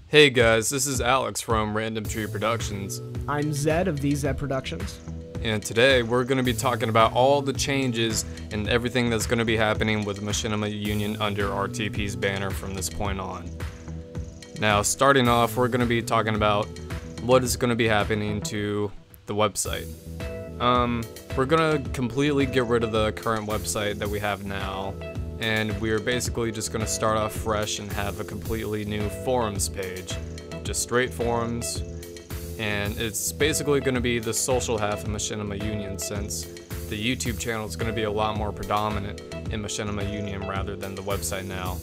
Hey guys, this is Alex from Random Tree Productions, I'm Zed of These Zed Productions. and today we're going to be talking about all the changes and everything that's going to be happening with Machinima Union under RTP's banner from this point on. Now, starting off, we're going to be talking about what is going to be happening to the website. We're going to completely get rid of the current website that we have now, and we're basically just going to start off fresh and have a completely new forums page. Just straight forums, and it's basically going to be the social half of Machinima Union, since the YouTube channel is going to be a lot more predominant in Machinima Union rather than the website now.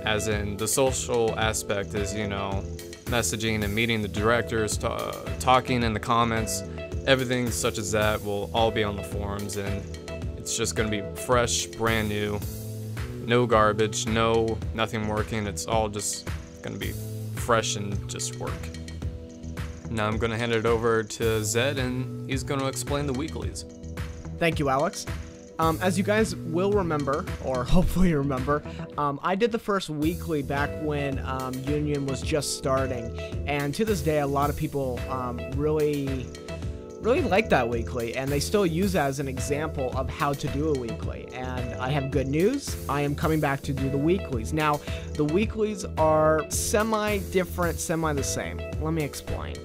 As in, the social aspect is, messaging and meeting the directors, talking in the comments, everything such as that will all be on the forums, and it's just going to be fresh, brand new, no garbage, nothing working. It's all just going to be fresh and just work. Now I'm going to hand it over to Zed, and he's going to explain the weeklies. Thank you, Alex. As you guys will remember, or hopefully remember, I did the first weekly back when Union was just starting, and to this day a lot of people really like that weekly, and they still use that as an example of how to do a weekly. And I have good news, I am coming back to do the weeklies. Now, the weeklies are semi-different, semi-the same. Let me explain.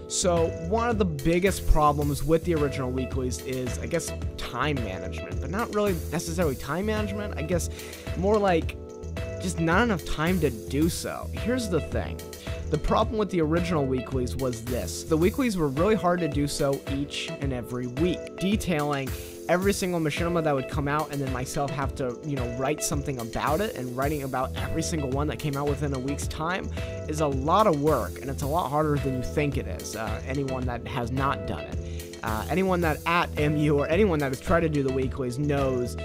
So, one of the biggest problems with the original weeklies is, I guess, time management, but not really necessarily time management, I guess more like just not enough time to do so. Here's the thing. The problem with the original weeklies was this. The weeklies were really hard to do so each and every week, detailing every single machinima that would come out, and then myself have to, write something about it, and writing about every single one that came out within a week's time is a lot of work, and it's a lot harder than you think it is. Anyone that has not done it. Anyone that at MU or anyone that has tried to do the weeklies knows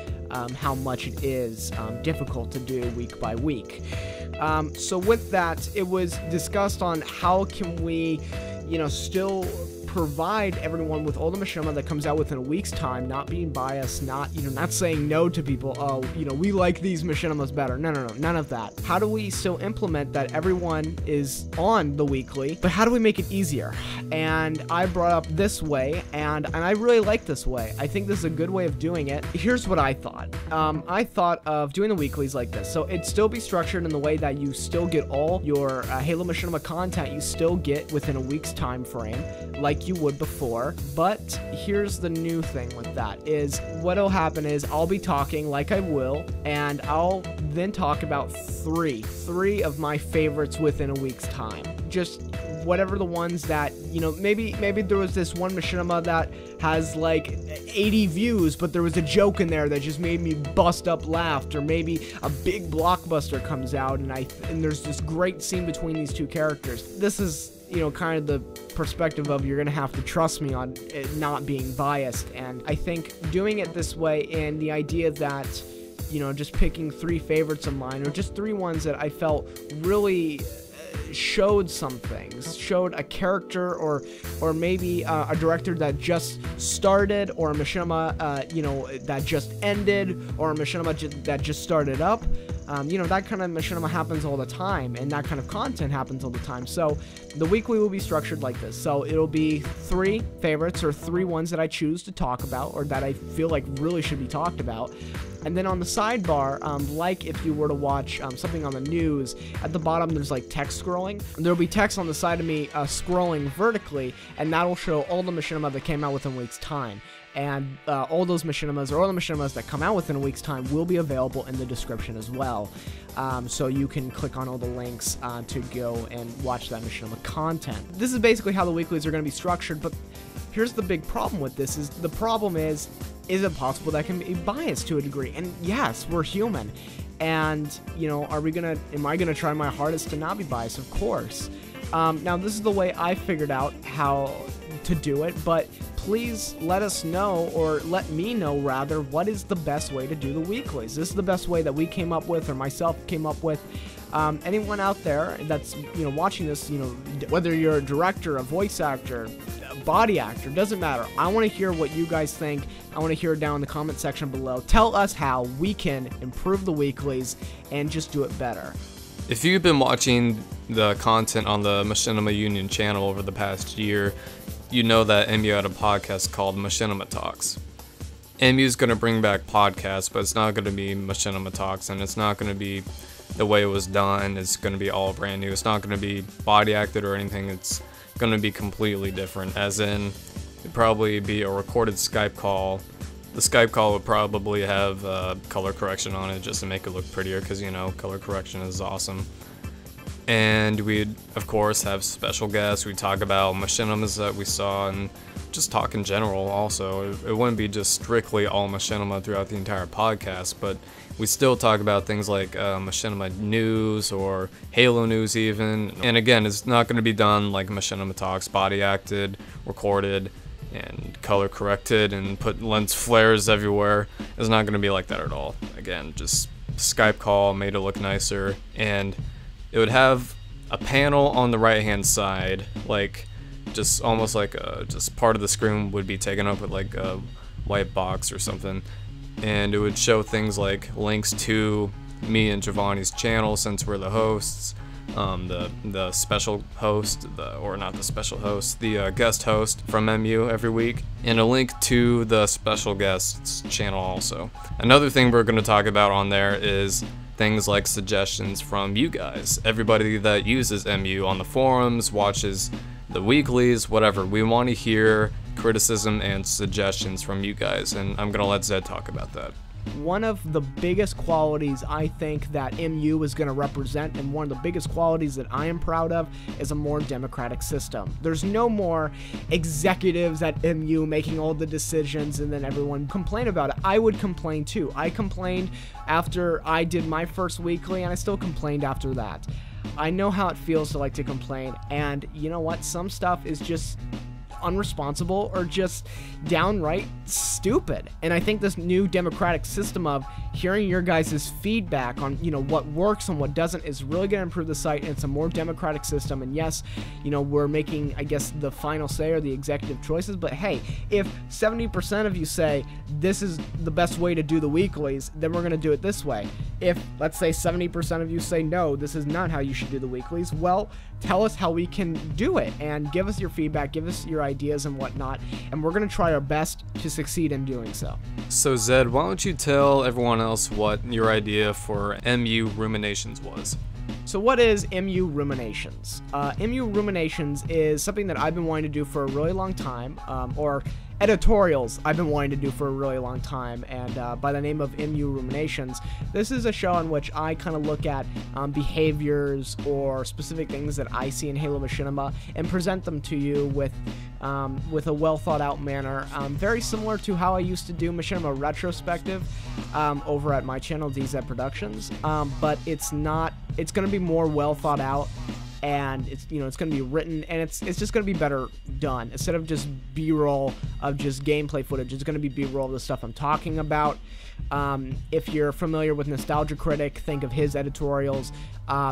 how much it is difficult to do week by week. So with that, it was discussed on how can we, still provide everyone with all the machinima that comes out within a week's time, not being biased, not saying no to people, oh, we like these machinimas better. No, none of that. How do we still implement that everyone is on the weekly, but how do we make it easier? And I brought up this way, and I really like this way. I think this is a good way of doing it. Here's what I thought. I thought of doing the weeklies like this. So it'd still be structured in the way that you still get all your Halo Machinima content you still get within a week's time frame, like you would before. But here's the new thing with that is what'll happen is I'll be talking like I will, and I'll then talk about three of my favorites within a week's time. Just whatever the ones that, maybe there was this one machinima that has like 80 views, but there was a joke in there that just made me bust up laughed, or maybe a big blockbuster comes out and there's this great scene between these two characters. This is, kind of the perspective of you're gonna have to trust me on it not being biased. And I think doing it this way, and the idea that, just picking three favorites of mine, or just three ones that I felt really showed some things, showed a character, or maybe a director that just started, or a machinima that just ended, or a machinima that just started up. That kind of machinima happens all the time, and that kind of content happens all the time. So the weekly will be structured like this. So it'll be three favorites, or three ones that I choose to talk about, or that I feel like really should be talked about. And then on the sidebar, like if you were to watch something on the news, at the bottom there's like text scrolling. There'll be text on the side of me scrolling vertically, and that'll show all the machinima that came out within a week's time. And all those machinimas, or all the machinimas that come out within a week's time, will be available in the description as well. So you can click on all the links to go and watch that machinima content. This is basically how the weeklies are going to be structured, but here's the big problem with this. Is it possible that can be biased to a degree? And yes, we're human. And, am I gonna try my hardest to not be biased? Of course. Now, this is the way I figured out how to do it, but please let us know, or let me know rather, what is the best way to do the weeklies. This is the best way that we came up with, or myself came up with. Anyone out there that's watching this, whether you're a director, a voice actor, a body actor, doesn't matter. I want to hear what you guys think. I want to hear it down in the comment section below. Tell us how we can improve the weeklies and just do it better. If you've been watching the content on the Machinima Union channel over the past year, you know that MU had a podcast called Machinima Talks. MU's going to bring back podcasts, but it's not going to be Machinima Talks, and it's not going to be the way it was done. It's going to be all brand new. It's not going to be body acted or anything. It's going to be completely different, as in it'd probably be a recorded Skype call. The Skype call would probably have color correction on it just to make it look prettier, because, you know, color correction is awesome. And we'd, of course, have special guests. We'd talk about machinimas that we saw and just talk in general also. It wouldn't be just strictly all machinima throughout the entire podcast, but we still talk about things like machinima news or Halo news even. And again, it's not going to be done like Machinima Talks, body acted, recorded, and color corrected and put lens flares everywhere. It's not going to be like that at all. Again, just Skype call, made it look nicer, and it would have a panel on the right hand side, like just almost like just part of the screen would be taken up with like a white box or something, and it would show things like links to me and Giovanni's channel, since we're the hosts, the special host, the guest host from MU every week, and a link to the special guests channel also. Another thing we're going to talk about on there is things like suggestions from you guys, everybody that uses MU on the forums, watches the weeklies, whatever. We want to hear criticism and suggestions from you guys, and I'm gonna let Zed talk about that. One of the biggest qualities I think that MU is going to represent, and one of the biggest qualities that I am proud of, is a more democratic system. There's no more executives at MU making all the decisions and then everyone complain about it. I would complain too. I complained after I did my first weekly, and I still complained after that. I know how it feels to like to complain, and you know what? Some stuff is just unresponsible or just downright stupid. And I think this new democratic system of hearing your guys' feedback on, you know, what works and what doesn't is really going to improve the site, and it's a more democratic system. And yes, you know, we're making, I guess, the final say or the executive choices, but hey, if 70% of you say this is the best way to do the weeklies, then we're going to do it this way. If, let's say, 70% of you say no, this is not how you should do the weeklies, well, tell us how we can do it and give us your feedback, give us your ideas and whatnot, and we're going to try our best to succeed in doing so. So Zed, why don't you tell everyone else what your idea for MU Ruminations was? So what is MU Ruminations? MU Ruminations is something that I've been wanting to do for a really long time, or editorials I've been wanting to do for a really long time, and by the name of MU Ruminations, this is a show in which I kind of look at behaviors or specific things that I see in Halo Machinima and present them to you with a well thought out manner, very similar to how I used to do Machinima Retrospective over at my channel, DZ Productions, but it's going to be more well thought out, and it's, you know, it's going to be written, and it's just going to be better done. Instead of just B-roll of just gameplay footage, it's going to be B-roll of the stuff I'm talking about. If you're familiar with Nostalgia Critic, think of his editorials.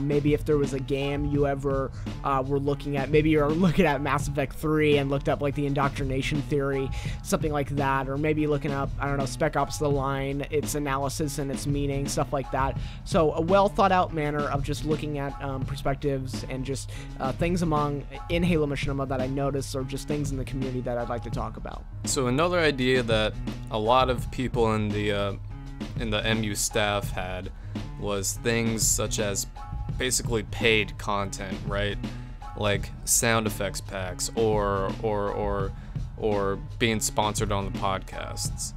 Maybe if there was a game you ever were looking at, maybe you're looking at Mass Effect 3 and looked up like the indoctrination theory, something like that, or maybe looking up, I don't know, Spec Ops The Line, its analysis and its meaning, stuff like that. So a well thought out manner of just looking at perspectives and just things in Halo Machinima that I noticed, or just things in the community that I'd like to talk about. So another idea that a lot of people in the MU staff had was things such as basically paid content, right? Like sound effects packs or being sponsored on the podcasts.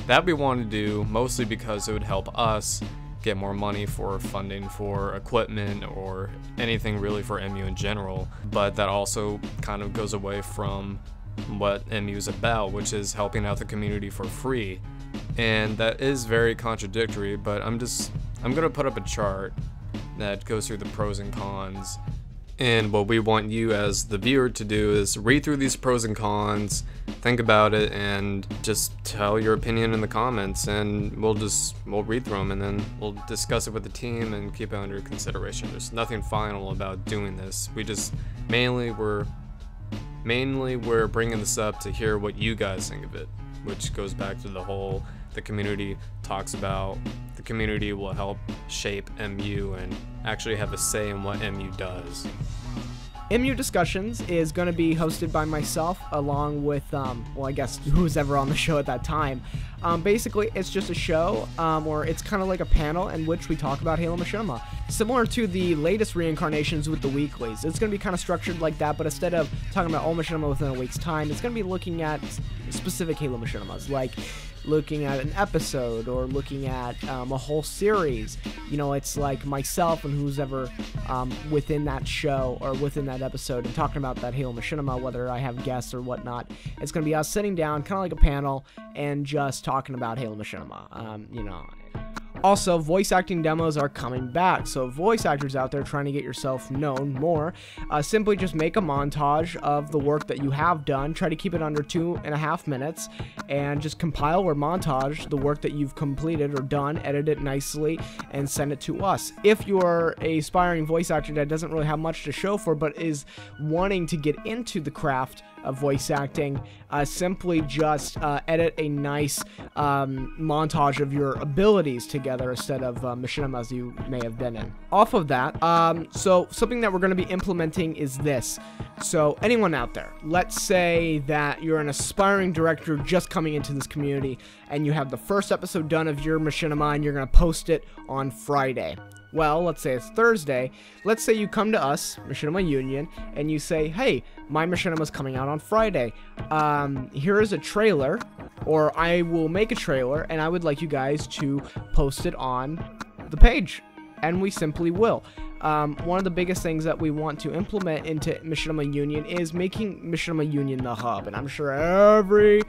That we want to do mostly because it would help us get more money for funding for equipment or anything really for MU in general, but that also kind of goes away from what MU is about, which is helping out the community for free. And that is very contradictory, but I'm gonna put up a chart that goes through the pros and cons, and what we want you as the viewer to do is read through these pros and cons, think about it, and just tell your opinion in the comments, and we'll read through them, and then we'll discuss it with the team and keep it under consideration. There's nothing final about doing this. We just mainly we're bringing this up to hear what you guys think of it, which goes back to the whole the community talks about, the community will help shape MU and actually have a say in what MU does. MU Discussions is going to be hosted by myself along with, well, I guess who's ever on the show at that time. Basically, it's just a show, or it's kind of like a panel in which we talk about Halo Machinima. Similar to the latest reincarnations with the Weeklies. It's going to be kind of structured like that, but instead of talking about all Machinima within a week's time, it's going to be looking at specific Halo Machinimas, like looking at an episode or looking at a whole series. You know, it's like myself and who's ever within that show or within that episode and talking about that Halo Machinima, whether I have guests or whatnot. It's going to be us sitting down, kind of like a panel, and just talking about Halo Machinima. You know. Also, voice acting demos are coming back, so voice actors out there trying to get yourself known more, simply just make a montage of the work that you have done, try to keep it under 2.5 minutes, and just compile or montage the work that you've completed or done, edit it nicely, and send it to us. If you're a aspiring voice actor that doesn't really have much to show for, but is wanting to get into the craft of voice acting, simply just edit a nice montage of your abilities together instead of machinimas you may have been in. Off of that, so something that we're going to be implementing is this. So anyone out there, let's say that you're an aspiring director just coming into this community and you have the first episode done of your machinima and you're going to post it on Friday. Well, let's say it's Thursday. Let's say you come to us, Machinima Union, and you say, hey, my Machinima's coming out on Friday. Here is a trailer, or I will make a trailer, and I would like you guys to post it on the page. And we simply will. One of the biggest things that we want to implement into Machinima Union is making Machinima Union the hub. And I'm sure every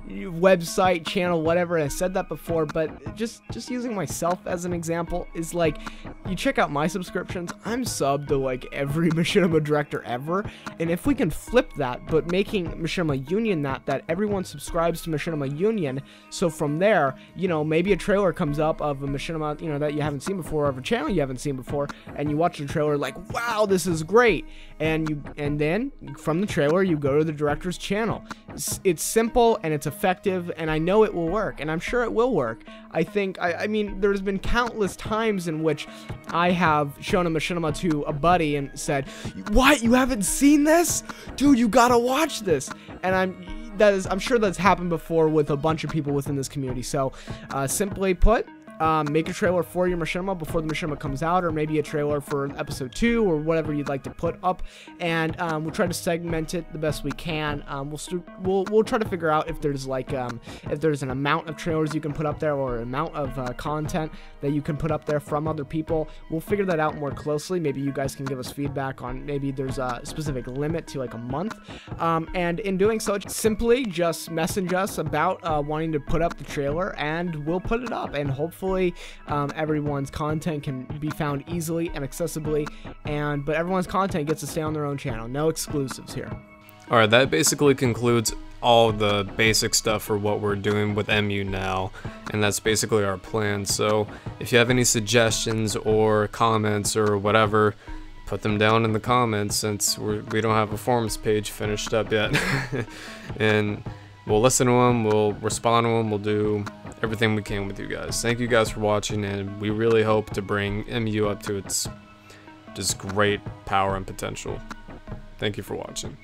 website, channel, whatever has said that before, but just using myself as an example is like, you check out my subscriptions, I'm subbed to like every Machinima director ever. And if we can flip that, but making Machinima Union that everyone subscribes to Machinima Union, so from there, you know, maybe a trailer comes up of a Machinima, you know, that you haven't seen before, or of a channel you haven't seen before, and you watch the trailer like, wow, this is great, and then from the trailer you go to the director's channel. It's simple and it's effective, and I know it will work, and I'm sure it will work. I mean, there's been countless times in which I have shown a machinima to a buddy and said, what, you haven't seen this? Dude, you gotta watch this. And I'm sure that's happened before with a bunch of people within this community. So simply put, make a trailer for your machinima before the machinima comes out, or maybe a trailer for episode 2 or whatever you'd like to put up, and we'll try to segment it the best we can. We'll try to figure out if there's like if there's an amount of trailers you can put up there, or an amount of content that you can put up there from other people. We'll figure that out more closely. Maybe you guys can give us feedback on maybe there's a specific limit to like a month, and in doing so, simply just message us about wanting to put up the trailer, and we'll put it up, and hopefully everyone's content can be found easily and accessibly, but everyone's content gets to stay on their own channel. No exclusives here. Alright, that basically concludes all the basic stuff for what we're doing with MU now, and that's basically our plan. So if you have any suggestions or comments or whatever, put them down in the comments, since we don't have a forums page finished up yet. And we'll listen to them, we'll respond to them, we'll do everything we can with you guys. Thank you guys for watching, and we really hope to bring MU up to its just great power and potential. Thank you for watching.